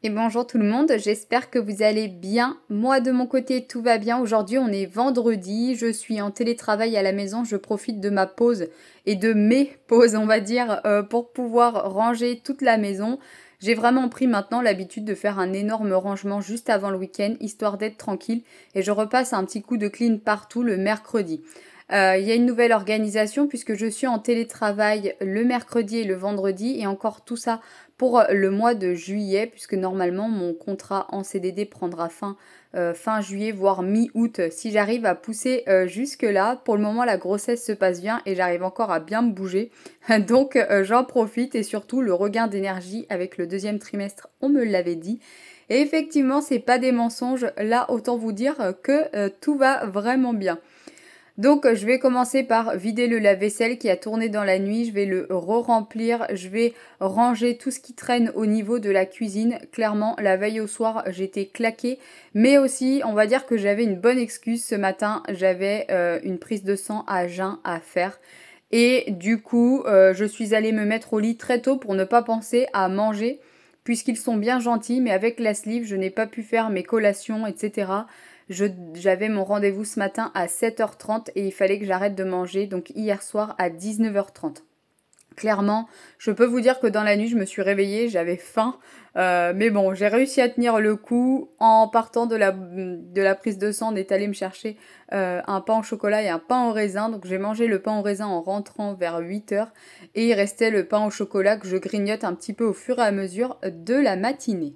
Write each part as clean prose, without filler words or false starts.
Et bonjour tout le monde, j'espère que vous allez bien. Moi de mon côté tout va bien. Aujourd'hui on est vendredi, je suis en télétravail à la maison, je profite de ma pause et de mes pauses on va dire pour pouvoir ranger toute la maison. J'ai vraiment pris maintenant l'habitude de faire un énorme rangement juste avant le week-end histoire d'être tranquille et je repasse un petit coup de clean partout le mercredi. Il y a une nouvelle organisation puisque je suis en télétravail le mercredi et le vendredi et encore tout ça pour le mois de juillet puisque normalement mon contrat en CDD prendra fin juillet voire mi-août si j'arrive à pousser jusque là. Pour le moment la grossesse se passe bien et j'arrive encore à bien me bouger donc j'en profite et surtout le regain d'énergie avec le deuxième trimestre on me l'avait dit. Et effectivement c'est pas des mensonges, là autant vous dire que tout va vraiment bien. Donc je vais commencer par vider le lave-vaisselle qui a tourné dans la nuit, je vais le re-remplir, je vais ranger tout ce qui traîne au niveau de la cuisine. Clairement la veille au soir j'étais claquée, mais aussi on va dire que j'avais une bonne excuse ce matin, j'avais une prise de sang à jeun à faire. Et du coup je suis allée me mettre au lit très tôt pour ne pas penser à manger, puisqu'ils sont bien gentils, mais avec la sleeve je n'ai pas pu faire mes collations etc. J'avais mon rendez-vous ce matin à 7h30 et il fallait que j'arrête de manger, donc hier soir à 19h30. Clairement, je peux vous dire que dans la nuit, je me suis réveillée, j'avais faim. Mais bon, j'ai réussi à tenir le coup. En partant de la prise de sang, on est allé me chercher un pain au chocolat et un pain au raisin. Donc j'ai mangé le pain au raisin en rentrant vers 8h. Et il restait le pain au chocolat que je grignote un petit peu au fur et à mesure de la matinée.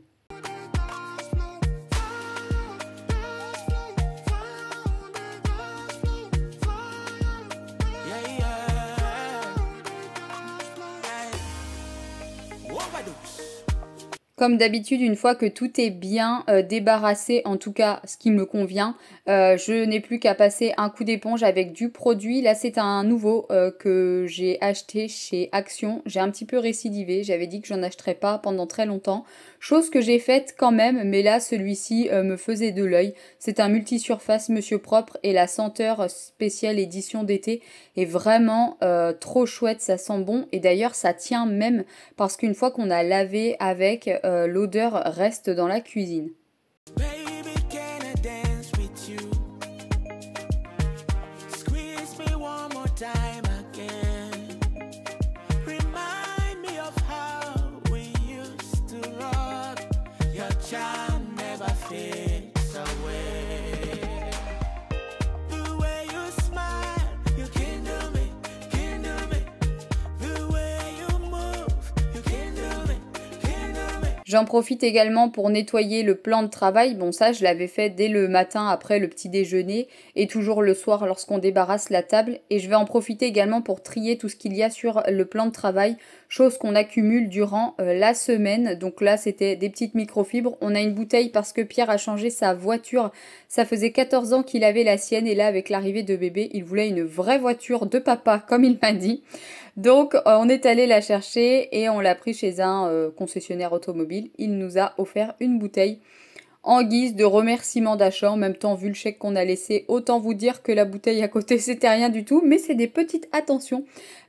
Comme d'habitude, une fois que tout est bien débarrassé, en tout cas ce qui me convient, je n'ai plus qu'à passer un coup d'éponge avec du produit. Là c'est un nouveau que j'ai acheté chez Action. J'ai un petit peu récidivé, j'avais dit que j'en achèterais pas pendant très longtemps. Chose que j'ai faite quand même, mais là celui-ci me faisait de l'œil. C'est un multisurface Monsieur Propre et la senteur spéciale édition d'été est vraiment trop chouette, ça sent bon. Et d'ailleurs ça tient même parce qu'une fois qu'on a lavé avec, l'odeur reste dans la cuisine. J'en profite également pour nettoyer le plan de travail. Bon ça je l'avais fait dès le matin après le petit déjeuner et toujours le soir lorsqu'on débarrasse la table. Et je vais en profiter également pour trier tout ce qu'il y a sur le plan de travail, chose qu'on accumule durant la semaine. Donc là c'était des petites microfibres. On a une bouteille parce que Pierre a changé sa voiture. Ça faisait 14 ans qu'il avait la sienne et là avec l'arrivée de bébé il voulait une vraie voiture de papa comme il m'a dit. Donc on est allé la chercher et on l'a pris chez un concessionnaire automobile. Il nous a offert une bouteille en guise de remerciement d'achat. En même temps, vu le chèque qu'on a laissé, autant vous dire que la bouteille à côté c'était rien du tout. Mais c'est des petites attentions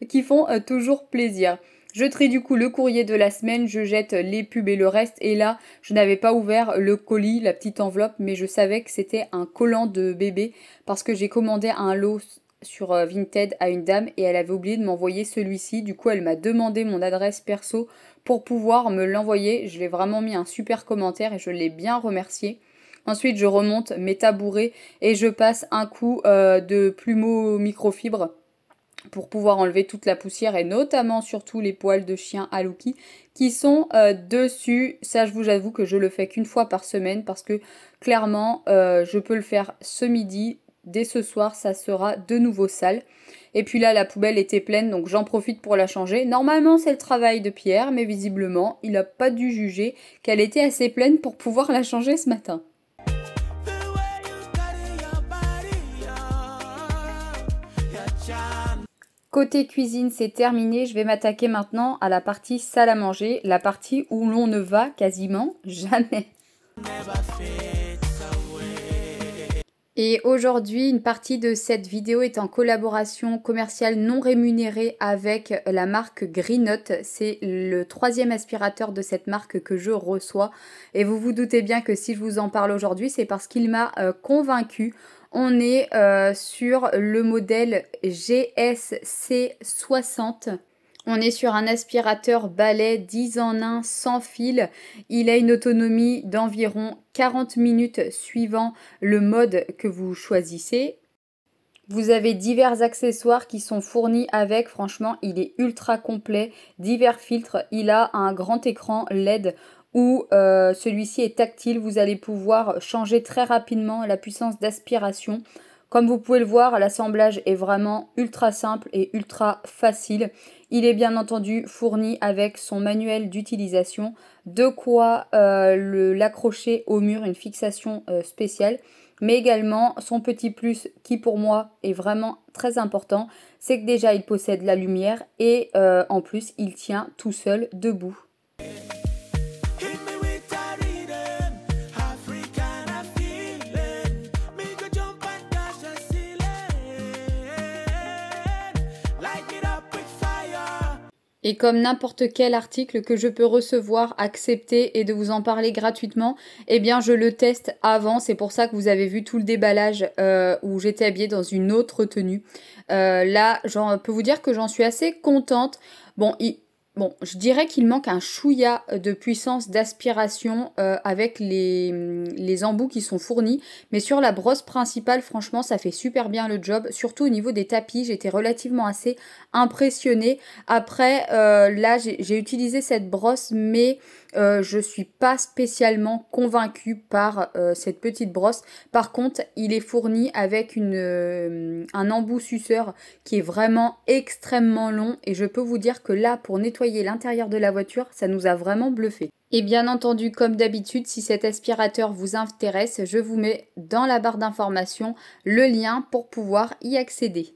qui font toujours plaisir. Je trie du coup le courrier de la semaine, je jette les pubs et le reste. Et là, je n'avais pas ouvert le colis, la petite enveloppe, mais je savais que c'était un collant de bébé parce que j'ai commandé un lot sur Vinted à une dame et elle avait oublié de m'envoyer celui-ci. Du coup, elle m'a demandé mon adresse perso pour pouvoir me l'envoyer. Je l'ai vraiment mis un super commentaire et je l'ai bien remercié. Ensuite, je remonte mes tabourets et je passe un coup de plumeau microfibre pour pouvoir enlever toute la poussière et notamment surtout les poils de chien Alouki qui sont dessus. Ça, je vous avoue que je le fais qu'une fois par semaine parce que clairement, je peux le faire ce midi. Dès ce soir, ça sera de nouveau sale. Et puis là, la poubelle était pleine, donc j'en profite pour la changer. Normalement, c'est le travail de Pierre, mais visiblement, il n'a pas dû juger qu'elle était assez pleine pour pouvoir la changer ce matin. Côté cuisine, c'est terminé. Je vais m'attaquer maintenant à la partie salle à manger, la partie où l'on ne va quasiment jamais. Et aujourd'hui, une partie de cette vidéo est en collaboration commerciale non rémunérée avec la marque Greenote. C'est le 3e aspirateur de cette marque que je reçois. Et vous vous doutez bien que si je vous en parle aujourd'hui, c'est parce qu'il m'a convaincu. On est sur le modèle GSC60. On est sur un aspirateur balai 10 en 1 sans fil. Il a une autonomie d'environ 40 minutes suivant le mode que vous choisissez. Vous avez divers accessoires qui sont fournis avec. Franchement, il est ultra complet. Divers filtres. Il a un grand écran LED où celui-ci est tactile. Vous allez pouvoir changer très rapidement la puissance d'aspiration. Comme vous pouvez le voir, l'assemblage est vraiment ultra simple et ultra facile. Il est bien entendu fourni avec son manuel d'utilisation, de quoi l'accrocher au mur, une fixation spéciale. Mais également son petit plus qui pour moi est vraiment très important, c'est que déjà il possède la lumière et en plus il tient tout seul debout. Et comme n'importe quel article que je peux recevoir, accepter et de vous en parler gratuitement, eh bien je le teste avant. C'est pour ça que vous avez vu tout le déballage où j'étais habillée dans une autre tenue. Là, je peux vous dire que j'en suis assez contente. Bon, je dirais qu'il manque un chouïa de puissance d'aspiration avec les embouts qui sont fournis. Mais sur la brosse principale, franchement, ça fait super bien le job. Surtout au niveau des tapis, j'étais relativement assez impressionnée. Après, là, j'ai utilisé cette brosse, mais je suis pas spécialement convaincue par cette petite brosse. Par contre, il est fourni avec un embout suceur qui est vraiment extrêmement long. Et je peux vous dire que là, pour nettoyer l'intérieur de la voiture, ça nous a vraiment bluffé. Et bien entendu, comme d'habitude, si cet aspirateur vous intéresse, je vous mets dans la barre d'information le lien pour pouvoir y accéder.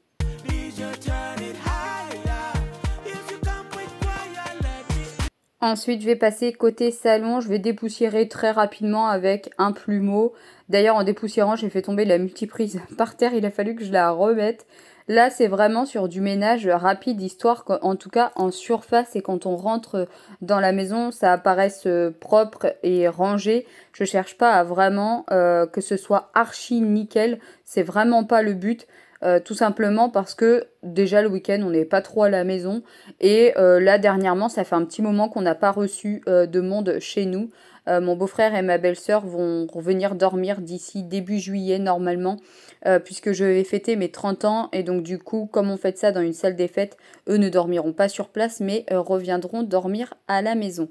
Ensuite, je vais passer côté salon. Je vais dépoussiérer très rapidement avec un plumeau. D'ailleurs, en dépoussiérant, j'ai fait tomber la multiprise par terre. Il a fallu que je la remette. Là, c'est vraiment sur du ménage rapide, histoire qu'en tout cas, en surface et quand on rentre dans la maison, ça apparaisse propre et rangé. Je cherche pas à vraiment que ce soit archi nickel. C'est vraiment pas le but. Tout simplement parce que déjà le week-end on n'est pas trop à la maison et là dernièrement ça fait un petit moment qu'on n'a pas reçu de monde chez nous. Mon beau-frère et ma belle-sœur vont revenir dormir d'ici début juillet normalement puisque je vais fêter mes 30 ans et donc du coup comme on fête ça dans une salle des fêtes, eux ne dormiront pas sur place mais reviendront dormir à la maison.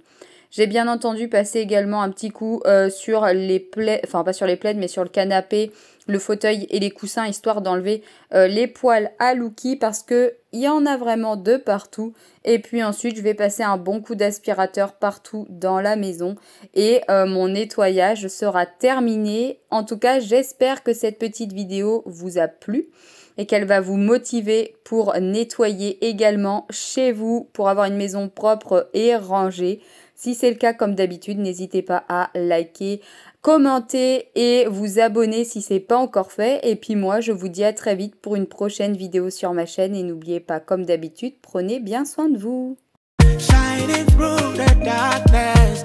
J'ai bien entendu passer également un petit coup sur les plaids, enfin pas sur les plaids mais sur le canapé, le fauteuil et les coussins, histoire d'enlever les poils à Lookie parce que il y en a vraiment de partout. Et puis ensuite je vais passer un bon coup d'aspirateur partout dans la maison et mon nettoyage sera terminé. En tout cas j'espère que cette petite vidéo vous a plu et qu'elle va vous motiver pour nettoyer également chez vous pour avoir une maison propre et rangée. Si c'est le cas, comme d'habitude, n'hésitez pas à liker, commenter et vous abonner si ce n'est pas encore fait. Et puis moi, je vous dis à très vite pour une prochaine vidéo sur ma chaîne. Et n'oubliez pas, comme d'habitude, prenez bien soin de vous. Shining through the darkness,